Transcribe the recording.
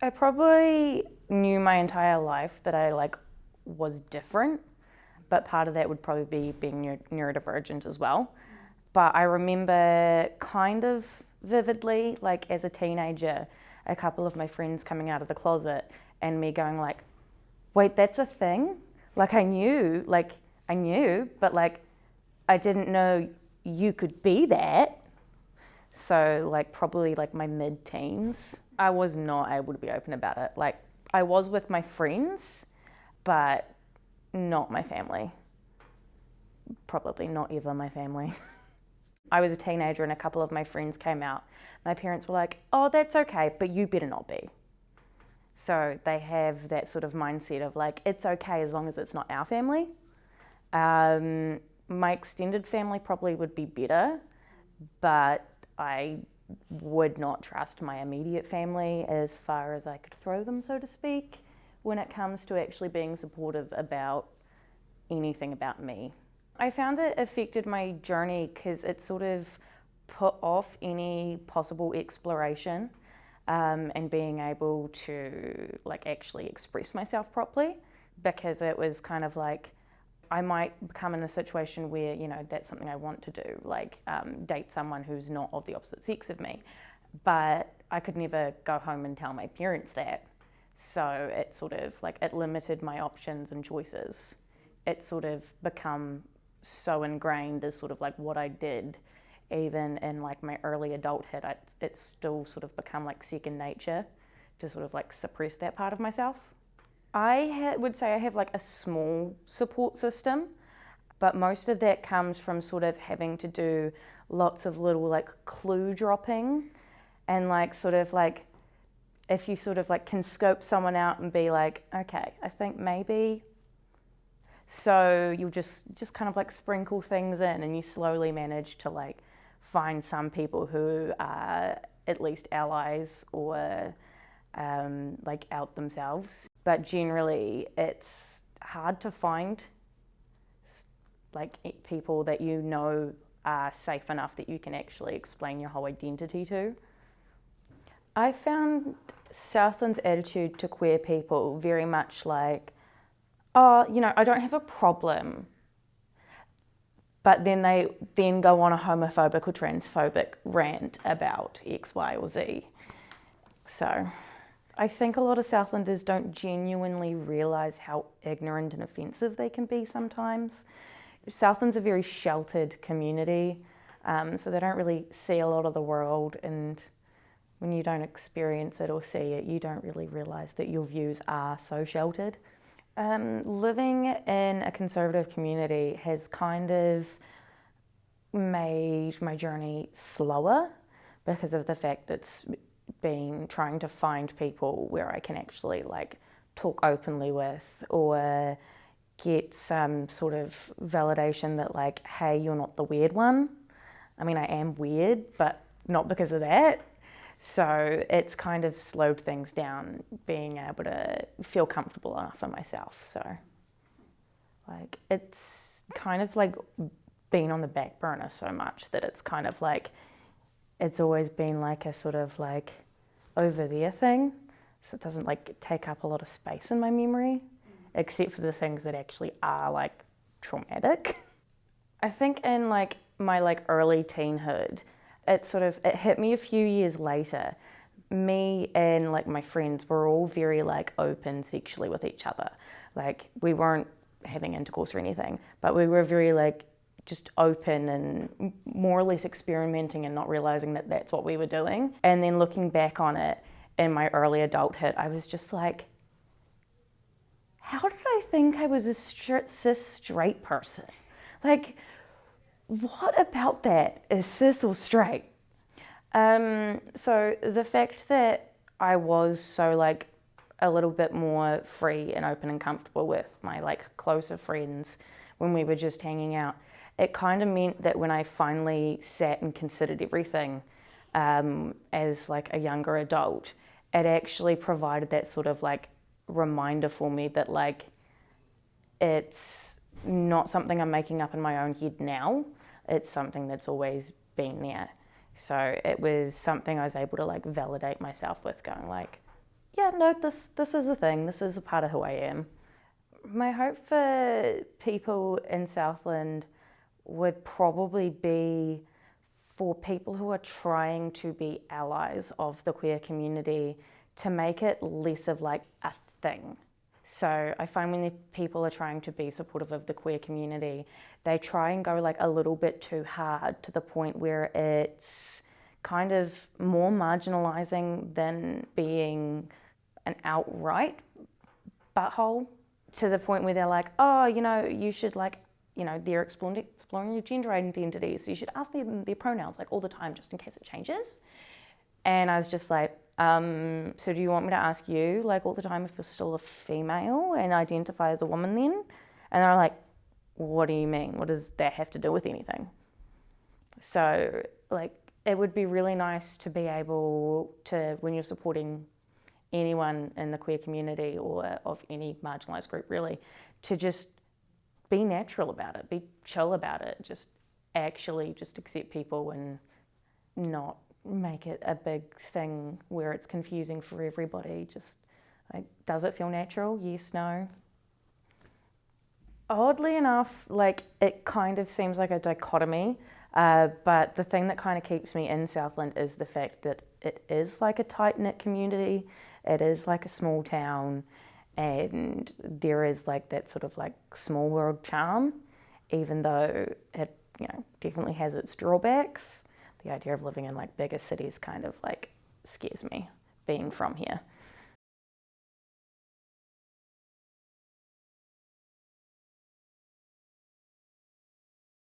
I probably knew my entire life that I was different, but part of that would probably be being neurodivergent as well. But I remember kind of vividly, as a teenager, a couple of my friends coming out of the closet and me going wait, that's a thing? I knew, but I didn't know you could be that. So probably my mid-teens, I was not able to be open about it. I was with my friends, but not my family. Probably not ever my family. I was a teenager and a couple of my friends came out. My parents were like, oh, that's okay, but you better not be. So they have that sort of mindset of it's okay as long as it's not our family. My extended family probably would be better, but I would not trust my immediate family as far as I could throw them, so to speak, when it comes to actually being supportive about anything about me. I found it affected my journey because it sort of put off any possible exploration and being able to actually express myself properly, because it was kind of I might become in a situation where, that's something I want to do, date someone who's not of the opposite sex of me. But I could never go home and tell my parents that. So it sort of, it limited my options and choices. It sort of become so ingrained as sort of what I did. Even in my early adulthood, it's still sort of become second nature to sort of suppress that part of myself. I would say I have a small support system, but most of that comes from sort of having to do lots of little clue dropping and sort of if you sort of can scope someone out and be okay, I think maybe. So you'll just kind of sprinkle things in, and you slowly manage to find some people who are at least allies or out themselves. But generally it's hard to find people that are safe enough that you can actually explain your whole identity to. I found Southland's attitude to queer people very much oh, I don't have a problem. But then they then go on a homophobic or transphobic rant about X, Y, or Z. So I think a lot of Southlanders don't genuinely realise how ignorant and offensive they can be sometimes. Southland's a very sheltered community, so they don't really see a lot of the world, and when you don't experience it or see it, you don't really realise that your views are so sheltered. Living in a conservative community has kind of made my journey slower because of the fact it's been trying to find people where I can actually talk openly with, or get some sort of validation that hey, you're not the weird one. I mean, I am weird, but not because of that. So it's kind of slowed things down, being able to feel comfortable enough in myself. So it's kind of been on the back burner so much that it's kind of it's always been a sort of over there thing. So it doesn't take up a lot of space in my memory, except for the things that actually are traumatic. I think in my early teenhood, it hit me a few years later. Me and my friends were all very open sexually with each other. We weren't having intercourse or anything, but we were very just open and more or less experimenting and not realizing that that's what we were doing. And then looking back on it in my early adulthood, I was just how did I think I was a cis straight person? What about that is cis or straight? So the fact that I was so a little bit more free and open and comfortable with my closer friends when we were just hanging out, it kind of meant that when I finally sat and considered everything as a younger adult, it actually provided that sort of reminder for me that it's not something I'm making up in my own head now. It's something that's always been there. So it was something I was able to validate myself with, going yeah, no, this is a thing. This is a part of who I am. My hope for people in Southland would probably be for people who are trying to be allies of the queer community to make it less of like a thing. So I find when the people are trying to be supportive of the queer community, they try and go like a little bit too hard to the point where it's kind of more marginalizing than being an outright butthole, to the point where they're like, oh, you should like, they're exploring your gender identity, so you should ask them their pronouns like all the time just in case it changes. And I was just like, so do you want me to ask you like all the time if you're still a female and identify as a woman then? And they're like, what do you mean? What does that have to do with anything? So like, it would be really nice to be able to, when you're supporting anyone in the queer community or of any marginalised group really, to just be natural about it, be chill about it, just actually just accept people and not make it a big thing where it's confusing for everybody. Just like, does it feel natural? Yes, no. Oddly enough, like it kind of seems like a dichotomy, but the thing that kind of keeps me in Southland is the fact that it is like a tight-knit community. It is like a small town, and there is like that sort of like small world charm, even though it definitely has its drawbacks. The idea of living in like bigger cities kind of like scares me, being from here.